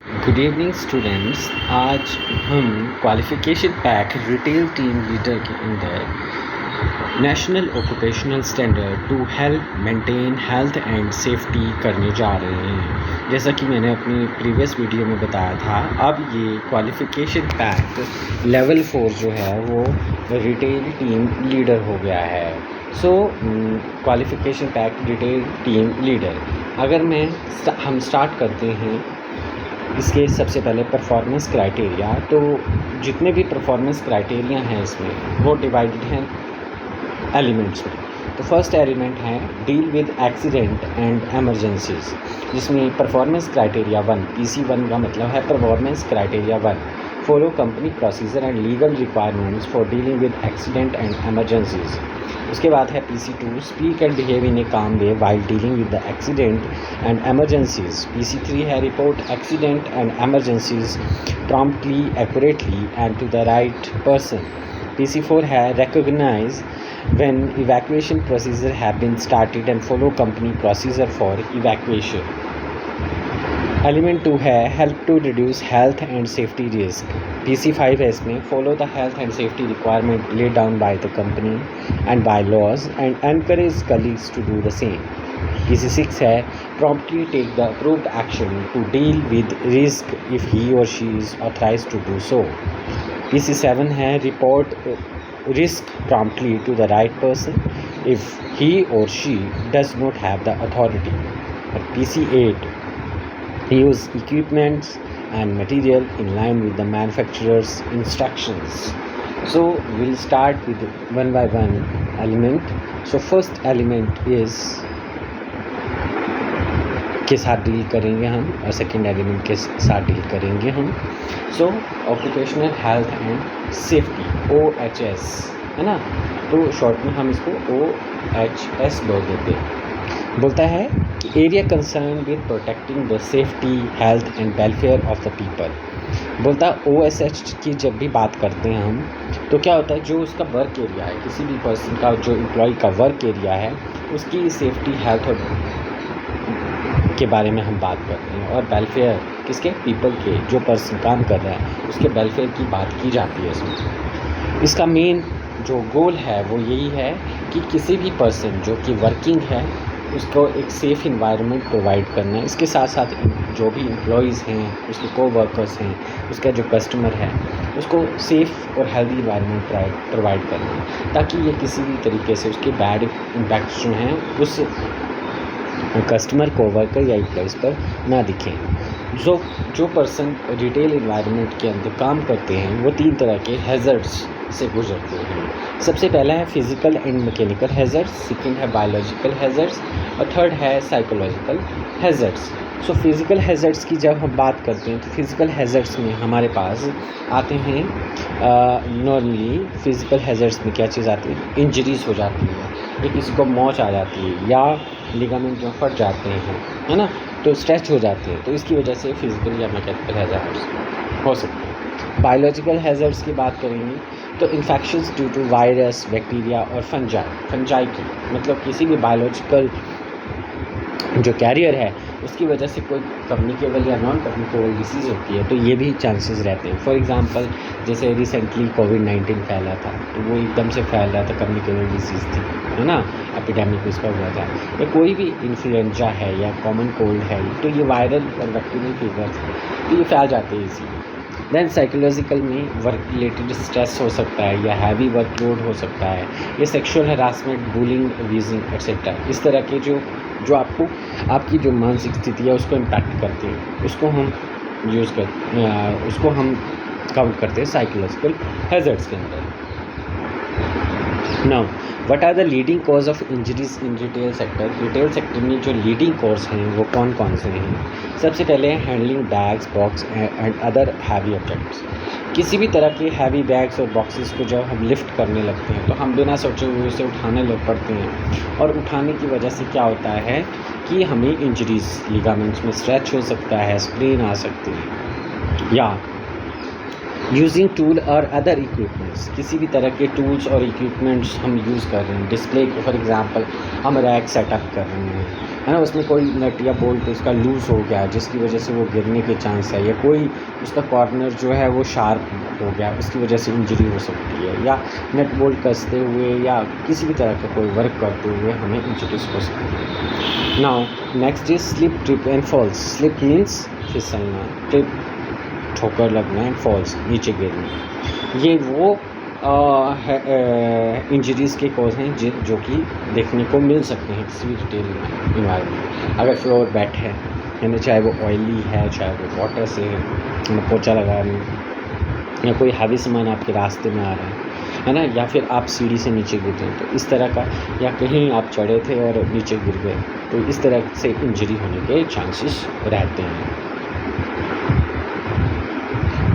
Good evening students. आज हम qualification pack retail team leader के अंदर national occupational standard to help maintain health and safety करने जा रहे हैं। जैसा कि मैंने अपनी प्रीवियस वीडियो में बताया था, अब ये क्वालिफ़िकेशन पैक लेवल 4 जो है वो रिटेल टीम लीडर हो गया है। Qualification pack retail team leader अगर हम स्टार्ट करते हैं इसके सबसे पहले परफॉर्मेंस क्राइटेरिया। तो जितने भी परफॉर्मेंस क्राइटेरिया हैं इसमें वो डिवाइडेड हैं एलिमेंट्स में। तो फर्स्ट एलिमेंट है deal with accident and emergencies, जिसमें परफॉर्मेंस क्राइटेरिया 1 PC1 का मतलब है performance criteria 1 follow company procedure and legal requirements for dealing with accident and emergencies. उसके बाद है PC2 speak and behave in a calm way while dealing with the accident and emergencies. PC3 है report accident and emergencies promptly, accurately and to the right person. PC4 है recognize when evacuation procedure have been started and follow company procedure for evacuation. Element 2 है help to reduce health and safety risk. PC5 है इसमें follow the health and safety requirement laid down by the company and by laws and encourage colleagues to do the same. PC6 है promptly take the approved action to deal with risk if he or she is authorized to do so. PC7 है report risk promptly to the right person if he or she does not have the authority. But PC8 use equipments and material in line with the manufacturer's instructions. So we'll start with one by one element. So first element is के साथ deal करेंगे हम और second element के साथ deal करेंगे हम। So occupational health and safety OHS है ना, तो शॉर्ट में हम इसको OHS बोल देते हैं। बोलता है कि area concern with protecting the safety health and welfare of the people. बोलता है OSH की जब भी बात करते हैं हम तो क्या होता है, जो उसका वर्क एरिया है, किसी भी पर्सन का जो एम्प्लॉय का वर्क एरिया है उसकी सेफ्टी हेल्थ और के बारे में हम बात करते हैं, और वेलफेयर किसके, पीपल के, जो पर्सन काम कर रहा है उसके वेलफेयर की बात की जाती है इसमें। इसका मेन जो गोल है वो यही है कि किसी भी पर्सन जो कि वर्किंग है उसको एक सेफ़ इन्वायरमेंट प्रोवाइड करना है। इसके साथ साथ जो भी एम्प्लॉयज़ हैं, उसके को-वर्कर्स हैं, उसका जो कस्टमर है उसको सेफ़ और हेल्दी इन्वायरमेंट प्रोवाइड करना है, ताकि ये किसी भी तरीके से उसके बैड इम्पैक्ट्स जो हैं उस कस्टमर, को-वर्कर या एम्प्लॉयज़ पर ना दिखें। जो पर्सन रिटेल इन्वायरमेंट के अंदर काम करते हैं वो 3 तरह के हैज़र्ड्स से गुजरते हैं। सबसे पहला है physical and mechanical hazards, second है बायोलॉजिकल हैज़र्ड्स और थर्ड है psychological hazards. So physical hazards की जब हम बात करते हैं तो फिज़िकल हैज़र्ड्स में हमारे पास आते हैं नॉर्मली फिज़िकल हैज़र्ड्स में क्या चीज़ आती है, इंजरीज़ हो जाती है, या किसी को मोच आ जाती है, या लिगामेंट जो फट जाते हैं, है ना, तो स्ट्रेच हो जाते हैं, तो इसकी वजह से फिज़िकल या मैकेनिकल हैज़र्ड्स हो सकते हैं। बायोलॉजिकल हैज़र्ड्स की बात करेंगे तो infections due to virus, bacteria और फंजाई की, मतलब किसी भी बायोलॉजिकल जो कैरियर है उसकी वजह से कोई कम्युनिकेबल या नॉन कम्युनिकेबल डिसीज़ होती है तो ये भी चांसेस रहते हैं। फॉर एग्जांपल जैसे रिसेंटली कोविड-19 फैला था तो वो एकदम से फैल रहा था, कम्युनिकेबल डिसीज़ थी, है ना, एपिडेमिक उसका हुआ था। या कोई भी इन्फ्लुएंजा है या कॉमन कोल्ड है तो ये वायरल और बैक्टीरियल फीवर्स है तो ये फैल जाते हैं इसी। दैन साइकोलॉजिकल में वर्क रिलेटेड स्ट्रेस हो सकता है या हैवी वर्कलोड हो सकता है, या sexual harassment, bullying, abusing etcetera. इस तरह के जो आपकी जो मानसिक स्थिति है उसको इम्पैक्ट करते हैं, उसको हम काउंट करते हैं साइकोलॉजिकल हैज़र्ड्स के अंदर। Now what are the leading cause of injuries in retail sector. Retail sector में जो लीडिंग कॉज हैं वो कौन कौन से हैं। सबसे पहले है handling bags, box and other heavy objects. किसी भी तरह के हैवी बैग्स और बॉक्सेस को जब हम लिफ्ट करने लगते हैं तो हम बिना सोचे हुए उसे उठाने लग पड़ते हैं, और उठाने की वजह से क्या होता है कि हमें इंजरीज, लिगामेंट्स में स्ट्रेच हो सकता है, स्प्रेन आ सकती है। या यूजिंग टूल और अदर इक्विपमेंट्स, किसी भी तरह के टूल्स और इक्विपमेंट्स हम यूज़ कर रहे हैं, डिस्प्ले को फॉर एग्जांपल हम रैक सेटअप कर रहे हैं है ना, उसमें कोई नट या बोल्ट उसका लूज़ हो गया जिसकी वजह से वो गिरने के चांस है, या कोई उसका कॉर्नर जो है वो शार्प हो गया उसकी वजह से इंजरी हो सकती है, या नट बोल्ट कसते हुए या किसी भी तरह का कोई वर्क करते हुए हमें इंजरीज हो सकती है। Now next is slip, trip and falls. Slip means फिसलना, ट्रिप ठोकर लगना एंड फॉल्स नीचे गिरना। ये वो इंजरीज़ के कॉज हैं जो कि देखने को मिल सकते हैं किसी भी रिटेल इन्वायरमेंट। अगर फ्लोर वेट है ना, चाहे वो ऑयली है, चाहे वो वाटर से पोछा लगा रहे हैं, या कोई हैवी सामान आपके रास्ते में आ रहा है ना, या फिर आप सीढ़ी से नीचे गिर रहे हैं, तो इस तरह का, या कहीं आप चढ़े थे और नीचे गिर गए, तो इस तरह से इंजरी होने के चांसेस रहते हैं।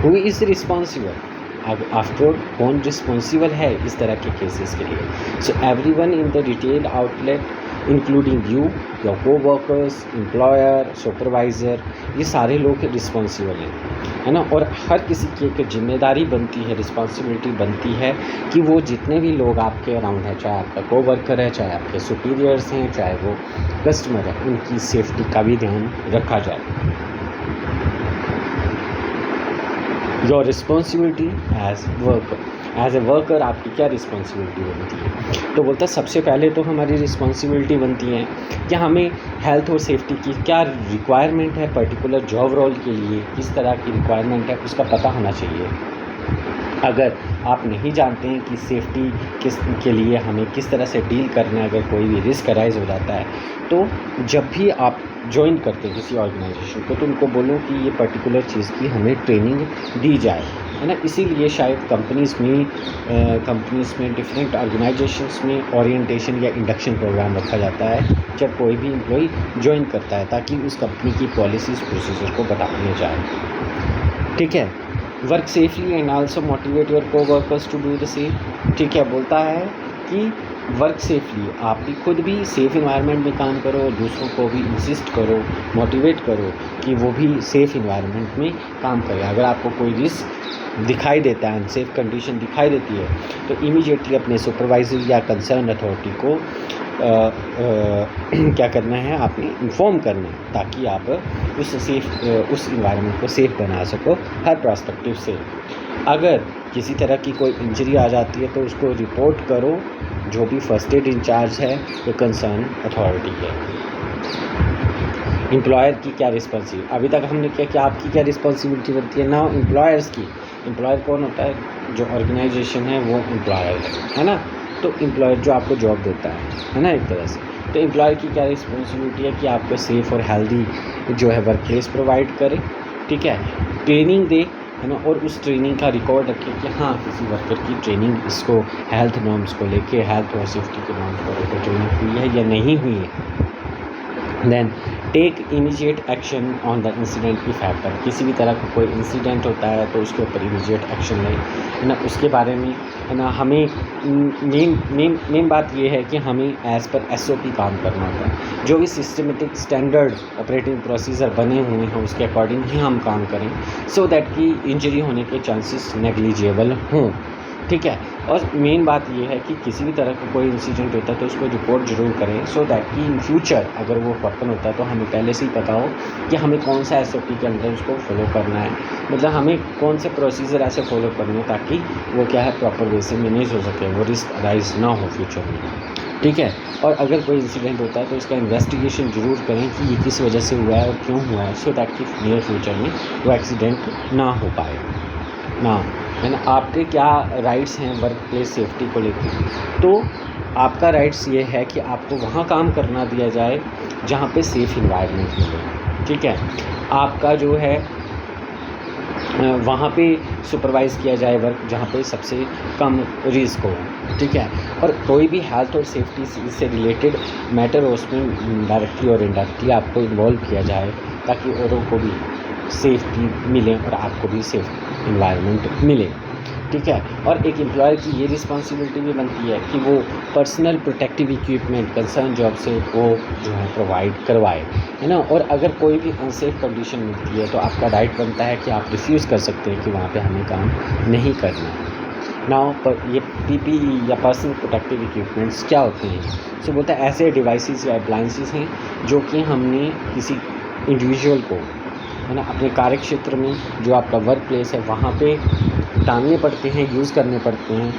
Who is responsible? आफ्टर कौन रिस्पॉन्सिबल है इस तरह के केसेस के लिए? So everyone in the retail outlet including you, your coworkers, employer, supervisor, ये सारे लोग रिस्पॉन्सिबल हैं, है ना। और हर किसी की एक जिम्मेदारी बनती है, रिस्पॉन्सिबिलिटी बनती है कि वो जितने भी लोग आपके अराउंड हैं, चाहे आपका कोवर्कर है, चाहे आपके सुपीरियर्स हैं, चाहे वो कस्टमर है, उनकी सेफ्टी का भी ध्यान रखा जाए। Your responsibility as a worker आपकी क्या रिस्पॉन्सिबिलिटी बनती है? तो बोलता है सबसे पहले तो हमारी रिस्पॉन्सिबिलिटी बनती है कि हमें हेल्थ और सेफ्टी की क्या रिक्वायरमेंट है, पर्टिकुलर जॉब रोल के लिए किस तरह की रिक्वायरमेंट है उसका पता होना चाहिए। अगर आप नहीं जानते हैं कि सेफ्टी किस के लिए हमें किस तरह से डील करना है, अगर कोई भी रिस्क अराइज हो जाता है, तो जब भी आप ज्वाइन करते हैं किसी ऑर्गेनाइजेशन को, तो उनको बोलो कि ये पर्टिकुलर चीज़ की हमें ट्रेनिंग दी जाए, है ना। इसीलिए शायद कंपनीज़ में डिफरेंट ऑर्गेनाइजेशंस में ओरिएंटेशन या इंडक्शन प्रोग्राम रखा जाता है जब कोई भी एम्प्लॉय ज्वाइन करता है, ताकि उस कंपनी की पॉलिसीज़ प्रोसीजर को बता दिया जाए। ठीक है। Work safely and also motivate your coworkers to do the same. ठीक है, बोलता है कि वर्क सेफली, आप भी खुद भी सेफ़ इन्वायरमेंट में काम करो और दूसरों को भी इंसिस्ट करो, मोटिवेट करो कि वो भी सेफ़ इन्वायरमेंट में काम करें। अगर आपको कोई रिस्क दिखाई देता है, अनसेफ कंडीशन दिखाई देती है, तो इमीडिएटली अपने सुपरवाइज़र या कंसर्न अथॉरिटी को क्या करना है, आपने इन्फॉर्म करना है, ताकि आप उस इन्वायरमेंट को सेफ़ बना सको हर पर्सपेक्टिव से। अगर किसी तरह की कोई इंजरी आ जाती है तो उसको रिपोर्ट करो जो भी फर्स्ट एड इंचार्ज है, या कंसर्न अथॉरिटी है। एम्प्लॉयर की क्या रिस्पॉन्सिबिलिटी? अभी तक हमने क्या कि आपकी क्या रिस्पॉन्सिबिलिटी बनती है। नाउ एम्प्लॉयर्स की। एम्प्लॉयर कौन होता है? जो ऑर्गेनाइजेशन है वो एम्प्लॉयर है ना। तो एम्प्लॉयर जो आपको जॉब देता है ना, एक तरह से। तो एम्प्लॉयर की क्या रिस्पॉन्सिबिलिटी है कि आपको सेफ़ और हेल्दी जो है वर्क प्लेस प्रोवाइड करे, ठीक है, ट्रेनिंग दे, है ना, और उस ट्रेनिंग का रिकॉर्ड रखे कि हाँ किसी वर्कर की ट्रेनिंग इसको हेल्थ नॉर्म्स को लेके, हेल्थ और सेफ्टी के नॉर्म्स को लेकर ट्रेनिंग हुई है या नहीं हुई है। Then take immediate action on the incident if happen. किसी भी तरह का कोई इंसिडेंट होता है तो उसके ऊपर इमीडिएट एक्शन लें, है ना। उसके बारे में, है ना, हमें मेन बात ये है कि हमें एज़ पर SOP काम करना होता है। जो भी सिस्टमेटिक स्टैंडर्ड ऑपरेटिंग प्रोसीजर बने हुए हैं उसके अकॉर्डिंग ही हम काम करें, सो दैट कि इंजरी होने के चांसेस नेग्लिजिबल हों। ठीक है। और मेन बात ये है कि किसी भी तरह का कोई इंसिडेंट होता है तो उसको रिपोर्ट ज़रूर करें, सो दैट कि इन फ्यूचर अगर वो हैपन होता है तो हमें पहले से ही पता हो कि हमें कौन सा SOP के अंदर उसको फॉलो करना है, मतलब हमें कौन से प्रोसीजर ऐसे फॉलो करने हैं ताकि वो क्या है प्रॉपर वे से मैनेज हो सके, वो रिस्क अराइज ना हो फ्यूचर में। ठीक है। और अगर कोई इंसिडेंट होता है तो इसका इन्वेस्टिगेशन ज़रूर करें कि ये किस वजह से हुआ है और क्यों हुआ है, सो दैट कि नियर फ्यूचर में वो एक्सीडेंट ना हो पाए ना, है ना। आपके क्या राइट्स हैं वर्क प्लेस सेफ्टी को लेकर? तो आपका राइट्स ये है कि आपको वहाँ काम करना दिया जाए जहाँ पे सेफ़ इन्वायरमेंट मिले। ठीक है। आपका जो है वहाँ पे सुपरवाइज़ किया जाए वर्क जहाँ पे सबसे कम रिस्क हो। ठीक है। और कोई भी हेल्थ और सेफ्टी से रिलेटेड मैटर हो उसमें डायरेक्टली और इनडायरेक्टली आपको इन्वॉल्व किया जाए, ताकि औरों को भी सेफ्टी मिले और आपको भी सेफ इन्वायरमेंट मिले। ठीक है। और एक एम्प्लॉयर की ये रिस्पॉन्सिबिलिटी भी बनती है कि वो personal protective equipment concern job से वो जो है प्रोवाइड करवाए, है ना। और अगर कोई भी अनसेफ कंडीशन मिलती है तो आपका राइट बनता है कि आप रिफ्यूज़ कर सकते हैं कि वहाँ पे हमें काम नहीं करना, नाउ पर ये पीपीई या पर्सनल प्रोटेक्टिव इक्विपमेंट्स क्या होते हैं? सो बोलता है ऐसे डिवाइसेस या अप्लायंसेस हैं जो कि हमने किसी इंडिविजुअल को, है ना, अपने कार्य क्षेत्र में जो आपका वर्क प्लेस है वहाँ पे डालने पड़ते हैं, यूज़ करने पड़ते हैं,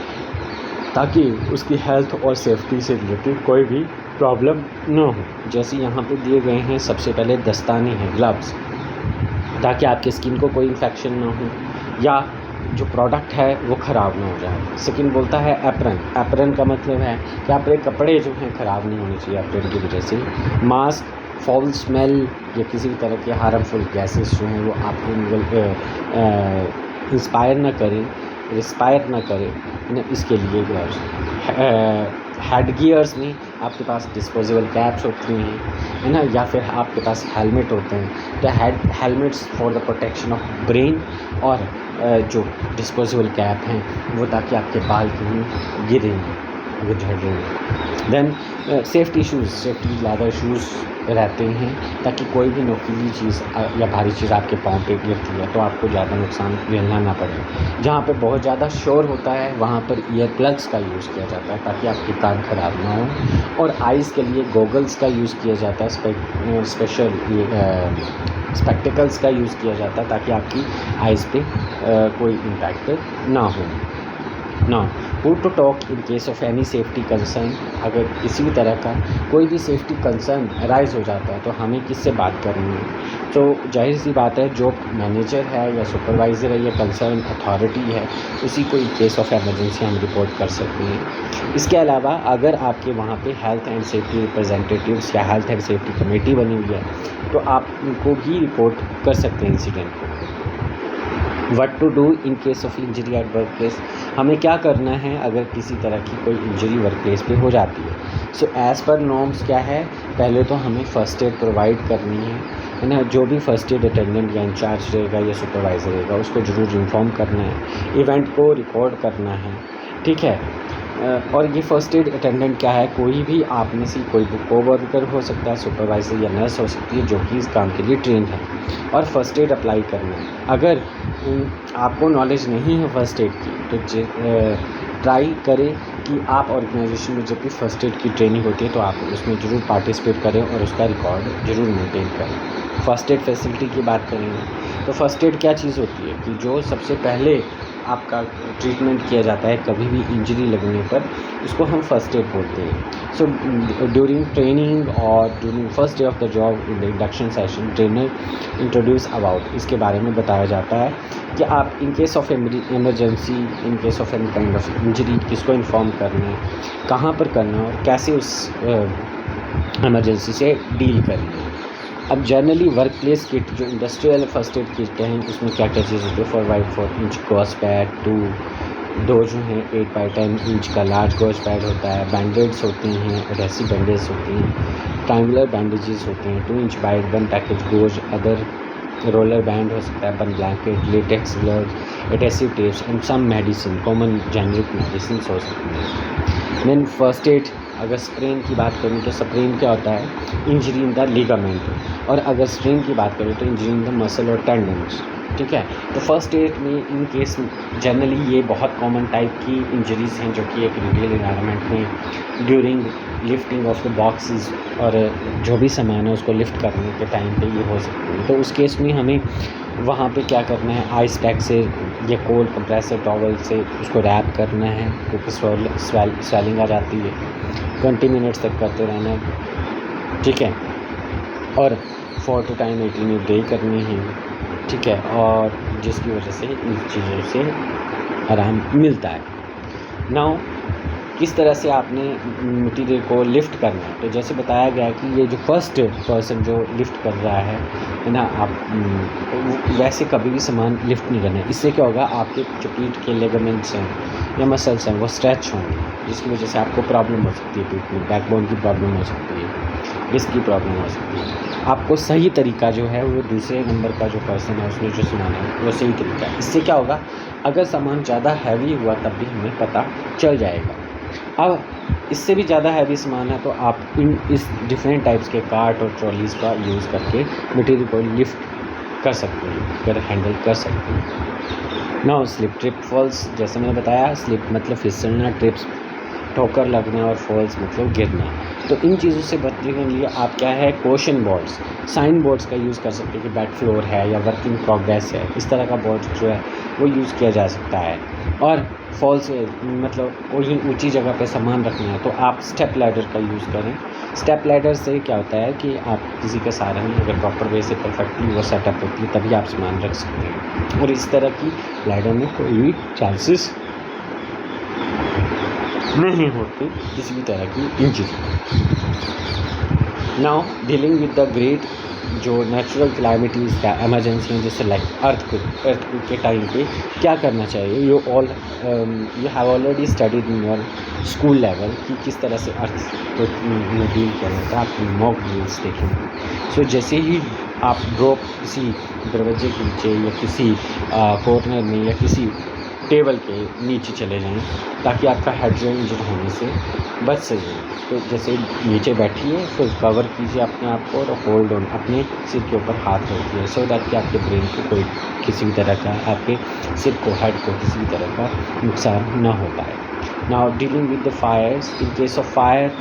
ताकि उसकी हेल्थ और सेफ्टी से रिलेटेड कोई भी प्रॉब्लम ना हो। जैसे यहाँ पे दिए गए हैं, सबसे पहले दस्ताने हैं, ग्लव्स, ताकि आपकी स्किन को कोई इन्फेक्शन ना हो या जो प्रोडक्ट है वो ख़राब ना हो जाए। सेकंड बोलता है एप्रन। एप्रन का मतलब है कि आपके कपड़े जो हैं ख़राब नहीं होने चाहिए एप्रन की वजह से। मास्क, फाउल स्मेल या किसी भी तरह के हार्मफुल गैसेस जो हैं वो आपको इंस्पायर ना करें, रिस्पायर ना करें, ना, इसके लिए ग्लव्स। हेड गियर्स में आपके पास डिस्पोजेबल कैप्स होती हैं, है ना, या फिर आपके पास हेलमेट होते हैं। तो helmets for the protection of brain, और जो डिस्पोजेबल कैप हैं वो ताकि आपके बाल कहीं गिरे नहीं, झड़ रहे हैं। Then safety shoes, safety leather shoes रहते हैं ताकि कोई भी नुकीली चीज़ या भारी चीज़ आपके पाँव पे गिरती है तो आपको ज़्यादा नुकसान झेलना ना पड़े। जहाँ पे बहुत ज़्यादा शोर होता है वहाँ पर ईयर प्लग्स का यूज़ किया जाता है ताकि आपके कान ख़राब ना हो। और आइज़ के लिए गॉगल्स का यूज़ किया जाता है, स्पेशल स्पेक्टिकल्स का यूज़ किया जाता है ताकि आपकी आइज़ पे कोई इम्पैक्ट ना हो। Know who to talk in case of any safety concern. अगर किसी भी तरह का कोई भी सेफ्टी कंसर्न अराइज हो जाता है तो हमें किससे बात करनी है? तो जाहिर सी बात है, जो मैनेजर है या सुपरवाइज़र है या कंसर्न अथॉरिटी है, उसी को इन केस ऑफ एमरजेंसी हम रिपोर्ट कर सकते हैं। इसके अलावा अगर आपके वहाँ पे हेल्थ एंड सेफ्टी रिप्रेजेंटेटिव्स या हेल्थ एंड सेफ्टी कमेटी बनी हुई है तो आप उनको भी रिपोर्ट कर सकते हैं इंसिडेंट को। What to do in case of injury at work place. हमें क्या करना है अगर किसी तरह की कोई इंजरी वर्क प्लेस पे हो जाती है? सो एज़ पर नॉर्म्स क्या है, पहले तो हमें फ़र्स्ट एड प्रोवाइड करनी है ना। जो भी फ़र्स्ट एड अटेंडेंट या इंचार्ज रहेगा या सुपरवाइज़र रहेगा उसको ज़रूर इन्फॉर्म करना है, इवेंट को रिकॉर्ड करना है, ठीक है। और ये फ़र्स्ट एड अटेंडेंट क्या है, कोई भी आप में से कोई कोवर्कर हो सकता है, सुपरवाइज़र या नर्स हो सकती है जो कि इस काम के लिए ट्रेंड है, और फ़र्स्ट एड अप्लाई करना है। अगर आपको नॉलेज नहीं है फ़र्स्ट एड की तो ट्राई करें कि आप ऑर्गेनाइजेशन में जब भी फ़र्स्ट एड की ट्रेनिंग होती है तो आप उसमें ज़रूर पार्टिसिपेट करें और उसका रिकॉर्ड ज़रूर मेंटेन करें। फ़र्स्ट एड फैसिलिटी की बात करेंगे तो फ़र्स्ट एड क्या चीज़ होती है कि जो सबसे पहले आपका ट्रीटमेंट किया जाता है कभी भी इंजरी लगने पर, उसको हम फ़र्स्ट एड बोलते हैं। सो ड्यूरिंग ट्रेनिंग और during first day of the job in the induction session, trainer introduce about, इसके बारे में बताया जाता है कि आप इन case of emergency, in case of any kind of injury किसको इन्फॉर्म करना है, कहाँ पर करना है और कैसे उस इमरजेंसी से डील करना है। अब जनरली वर्क प्लेस किट जो इंडस्ट्रियल फर्स्ट एड किट हैं उसमें क्या क्या चीज़ होती है? 4x4 इंच गॉज पैड, दो जो हैं 8x10 इंच का लार्ज गॉज पैड होता है, बैंडेड्स होती हैं, एडेसिव बैंडेज होती हैं, ट्रायंगुलर बैंडेजेस होते हैं, 2 inch bite, 1 package gauze, other roller band हो सकता है, 1 blanket, latex gloves, adhesive tapes and some medicine, common generic medicine हो सकती हैं। देन फर्स्ट एड, अगर स्प्रेन की बात करूँ तो स्प्रेन क्या होता है? इंजरी इन द लिगामेंट, और अगर स्ट्रेन की बात करें तो इंजरी इन द मसल और टेंडन्स, ठीक है। तो फर्स्ट एड में इन केस जनरली ये बहुत कॉमन टाइप की इंजरीज़ हैं जो कि एक रिटेल एनवायरनमेंट में during lifting of the boxes और जो भी सामान है उसको लिफ्ट करने के टाइम पे ये हो सकती है। तो उस केस में हमें वहाँ पे क्या करना है? आइस पैक से या कोल्ड कंप्रेसर टॉवल से उसको रैप करना है क्योंकि स्वेलिंग आ जाती है। 20 मिनट्स तक करते रहना है, ठीक है, और 4 to 18 डे करनी है, ठीक है, और जिसकी वजह से इन चीज़ों से आराम मिलता है। नाउ किस तरह से आपने मटीरियल को लिफ्ट करना है? तो जैसे बताया गया कि ये जो फर्स्ट पर्सन जो लिफ्ट कर रहा है ना, आप वैसे कभी भी सामान लिफ्ट नहीं करना है। इससे क्या होगा? आपके जो पीठ के लिगामेंट्स हैं या मसल्स हैं वो स्ट्रेच होंगे, जिसकी वजह से आपको प्रॉब्लम हो सकती है, पीठ में बैकबोन की प्रॉब्लम हो सकती है, डिस्क की प्रॉब्लम हो सकती है। आपको सही तरीका जो है वो दूसरे नंबर का जो पर्सन है उसने जो सामान है वो सही तरीका है। इससे क्या होगा? अगर सामान ज़्यादा हैवी हुआ तब भी हमें पता चल जाएगा। अब इससे भी ज़्यादा हैवी सामान है तो आप इस डिफरेंट टाइप्स के कार्ट और ट्रॉलीज़ का यूज़ करके मटेरियल को लिफ्ट कर सकते हैं, कर हैंडल कर सकते हैं। नाउ स्लिप ट्रिप फॉल्स, जैसे मैंने बताया स्लिप मतलब फिसलना, ट्रिप्स ठोकर लगना और फॉल्स मतलब गिरना। तो इन चीज़ों से बचने के लिए आप क्या है कॉशन बोर्ड्स, साइन बोर्ड्स का यूज़ कर सकते हैं कि बैड फ्लोर है या वर्क इन प्रोग्रेस है, इस तरह का बोर्ड जो है वो यूज़ किया जा सकता है। और फॉल्स मतलब कोई ऊंची जगह पे सामान रखना है तो आप स्टेप लैडर का यूज़ करें। स्टेप लैडर से क्या होता है कि आप किसी के सहारे में अगर प्रॉपर वे से परफेक्टली वो सेटअप होती है तभी आप सामान रख सकते हैं, और इस तरह की लैडर में कोई भी चांसेस नहीं होती किसी भी तरह की injury. Now dealing with the great जो नेचुरल क्लाइमेटीज़ का एमरजेंसी है, जैसे लाइक अर्थक्वेक के टाइम पे क्या करना चाहिए, you have already studied in your school level कि किस तरह से अर्थक्वेक में डील किया जाता है, आपकी मॉक ड्रिल्स देखेंगे। सो जैसे ही आप ड्रॉप किसी दरवाजे के नीचे या किसी कॉर्नर में या किसी टेबल के नीचे चले जाएं ताकि आपका हेड जो इंजर होने से बच सके, तो जैसे नीचे बैठिए फिर कवर कीजिए अपने आप को और होल्ड ऑन, अपने सिर के ऊपर हाथ रखिए सो दैट कि आपके ब्रेन को कोई किसी भी तरह का, आपके सिर को, हेड को किसी भी तरह का नुकसान ना हो पाए। Now dealing with the Fyers, in case of fire,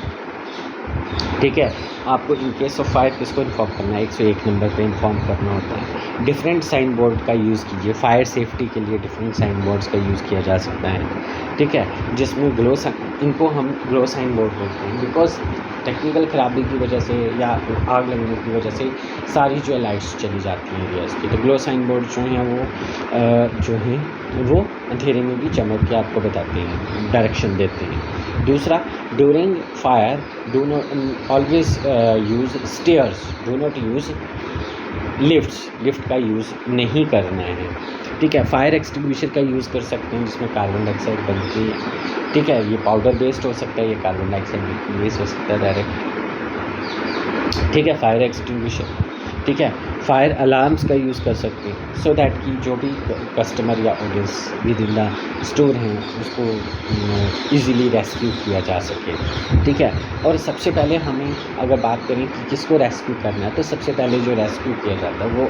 ठीक है, आपको इन केस ऑफ फायर किसको इन्फॉर्म करना है, 101 नंबर पे इन्फॉर्म करना होता है। डिफरेंट साइन बोर्ड का यूज़ कीजिए, फायर सेफ्टी के लिए डिफरेंट साइन बोर्ड्स का यूज़ किया जा सकता है, ठीक है, जिसमें इनको हम ग्लो साइन बोर्ड बोलते हैं, बिकॉज टेक्निकल ख़राबी की वजह से या आग लगने की वजह से सारी जो लाइट्स चली जाती हैं एरियाज़ की, तो ग्लो साइन बोर्ड जो हैं वो अंधेरे में भी चमक के आपको बताते हैं, डायरेक्शन देते हैं। दूसरा, during fire do not always use stairs, do not use lift का यूज़ नहीं करना है, ठीक है। फायर एक्सटिंग्विशर का यूज़ कर सकते हैं जिसमें कार्बन डाइऑक्साइड बनती है, ठीक है, ये पाउडर बेस्ड हो सकता है, ये कार्बन डाइऑक्साइड बेस्ड हो सकता है डायरेक्ट, ठीक है, फायर एक्सटिंग्विशर, ठीक है। फायर अलार्म्स का यूज़ कर सकते हैं सो दैट कि जो भी कस्टमर या audience with in the store हैं उसको इजीली रेस्क्यू किया जा सके, ठीक है। और सबसे पहले हमें अगर बात करें कि किसको रेस्क्यू करना है, तो सबसे पहले जो रेस्क्यू किया जाता है वो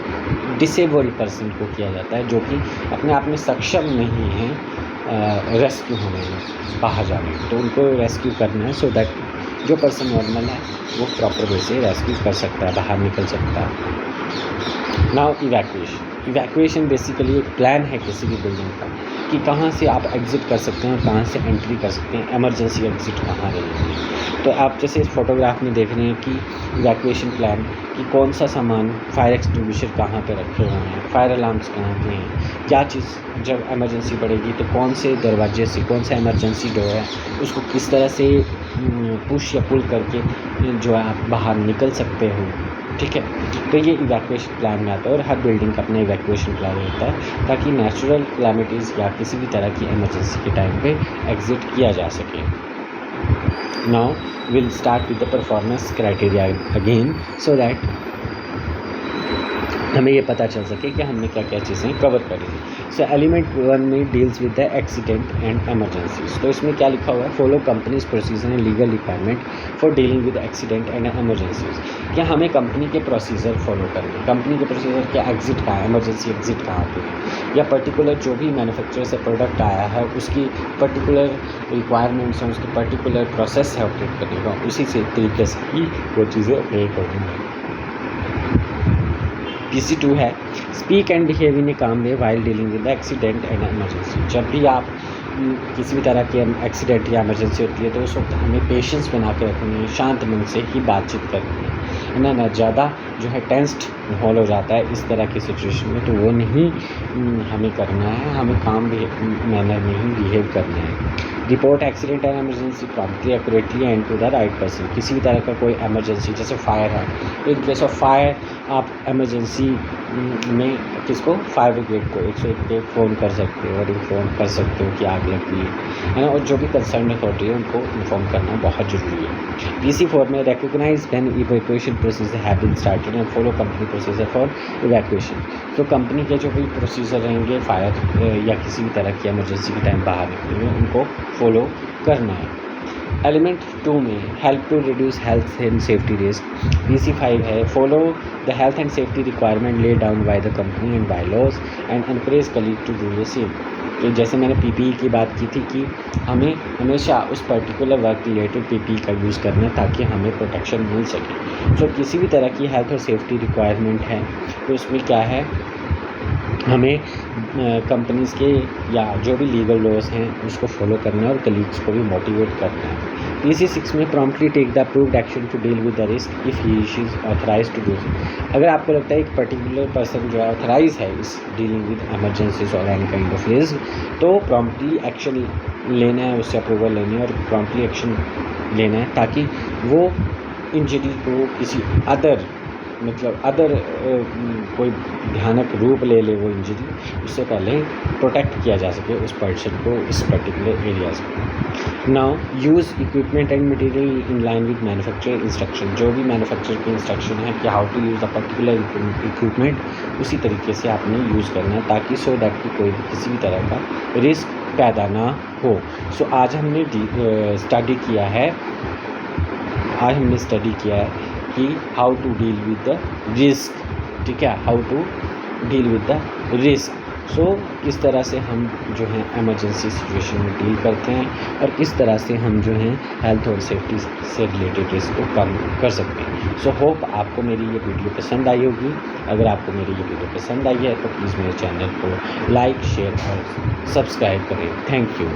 डिसेबल्ड पर्सन को किया जाता है जो कि अपने आप में सक्षम नहीं है रेस्क्यू होने में, बाहर जाने में, तो उनको रेस्क्यू करना है सो दैट जो पर्सन नॉर्मल है वो प्रॉपर वे से रेस्क्यू कर सकता है, बाहर निकल सकता है। नाउ इवैक्यूएशन बेसिकली एक प्लान है किसी भी बिल्डिंग का कि कहाँ से आप एग्ज़िट कर सकते हैं और कहाँ से एंट्री कर सकते हैं, एमरजेंसी एग्ज़िट कहाँ रहेगी। तो आप जैसे इस फोटोग्राफ में देख रहे हैं कि इवैक्यूएशन प्लान कि कौन सा सामान, फायर एक्सटिंग्विशर कहाँ पे रखे हुए हैं, फायर अलार्म्स कहाँ पे हैं, क्या चीज़ जब एमरजेंसी पड़ेगी तो कौन से दरवाजे से, कौन सा एमरजेंसी डोर है उसको किस तरह से पुश या पुल करके जो है आप बाहर निकल सकते हो, ठीक है। तो ये इवैक्यूएशन प्लान में आता है और हर बिल्डिंग का अपना इवैक्यूएशन प्लान होता है ताकि नेचुरल क्लैमिटीज़ या किसी भी तरह की इमरजेंसी के टाइम पे एग्ज़िट किया जा सके। Now will start with the performance criteria again so that हमें ये पता चल सके कि हमने क्या क्या चीज़ें कवर करी हैं। सो एलिमेंट 1 में deals with the accident and emergencies. तो इसमें क्या लिखा हुआ है, follow companies procedure and legal requirement for dealing with accident and emergencies. क्या हमें कंपनी के प्रोसीजर फॉलो करने, कंपनी के प्रोसीजर क्या, एग्जिट कहाँ है, एमरजेंसी एग्जिट कहाँ पे है, या पर्टिकुलर जो भी मैन्युफैक्चरर से प्रोडक्ट आया है उसकी पर्टिकुलर रिक्वायरमेंट्स हैं, उसकी पर्टिकुलर प्रोसेस है ऑपरेट करने का, उसी से तरीके से ही वो चीज़ें ऑपरेट होंगी। PC2 है speak and behave in a calm way while dealing with accident and emergency. जब भी आप किसी भी तरह की एक्सीडेंट या एमरजेंसी होती है तो उस वक्त हमें पेशेंस बना के रखनी है, शांत मन से ही बातचीत करनी है ना, ज़्यादा जो है टेंस्ड माहौल हो जाता है इस तरह की सिचुएशन में, तो वो नहीं हमें करना है, हमें काम मैनर में ही बिहेव करना है। Report accident and emergency promptly accurately and to the right person. किसी भी तरह का कोई एमरजेंसी जैसे फायर है, इन केस ऑफ फायर आप एमरजेंसी में किसको, फायर ब्रिगेड को 101 पे फ़ोन कर सकते हो और इन्फॉर्म कर सकते हो कि आग लगी है ना, और जो भी कंसर्न अथॉरिटी है उनको इन्फॉर्म करना बहुत ज़रूरी है। PC4 में recognise when evacuation procedure have been started and follow company procedure for evacuation. तो कंपनी के जो भी प्रोसीजर रहेंगे फायर या किसी भी तरह की एमरजेंसी के टाइम बाहर निकलेंगे उनको फॉलो करना है। एलिमेंट 2 में help to reduce health and safety risk. PC5 है follow the health and safety requirement lay down by the company and by laws and encourage colleague to do the same. तो जैसे मैंने PPE की बात की थी कि हमें हमेशा उस पर्टिकुलर वर्क रिलेटेड PPE का यूज़ करना है ताकि हमें प्रोटेक्शन मिल सके। सो किसी भी तरह की हेल्थ और सेफ्टी रिक्वायरमेंट है तो उसमें क्या है, हमें कंपनीज़ के या जो भी लीगल लॉज हैं उसको फॉलो करना है और कलीग्स को भी मोटिवेट करना है। PC6 में promptly take the approved action to deal with the risk if he is authorise to do so. अगर आपको लगता है एक पर्टिकुलर पर्सन जो है ऑथराइज है इस डीलिंग विद एमरजेंसीज और एनी काइंड ऑफ रिस्क, तो प्रॉम्प्टली एक्शन लेना है, उससे अप्रूवल लेनी है और प्रॉम्प्टली एक्शन लेना है ताकि वो इंजरी को किसी अदर कोई भयानक रूप ले ले वो इंजरी, उससे पहले प्रोटेक्ट किया जा सके उस पर्सन को इस पर्टिकुलर एरियाज में। Now use equipment and material in line with manufacturer instruction. जो भी मैन्युफैक्चरर की इंस्ट्रक्शन है कि how to use the particular equipment उसी तरीके से आपने यूज़ करना है ताकि सो दैट कि कोई भी किसी भी तरह का रिस्क पैदा ना हो। सो आज हमने स्टडी किया है कि how to deal with the risk, ठीक है, how to deal with the risk. So किस तरह से हम जो है इमरजेंसी सिचुएशन में डील करते हैं और किस तरह से हम जो है हेल्थ और सेफ्टी से रिलेटेड रिस्क को कम कर सकते हैं। सो होप आपको मेरी ये वीडियो पसंद आई होगी। अगर आपको मेरी ये वीडियो पसंद आई है तो प्लीज़ मेरे चैनल को लाइक, शेयर और सब्सक्राइब करें। Thank you.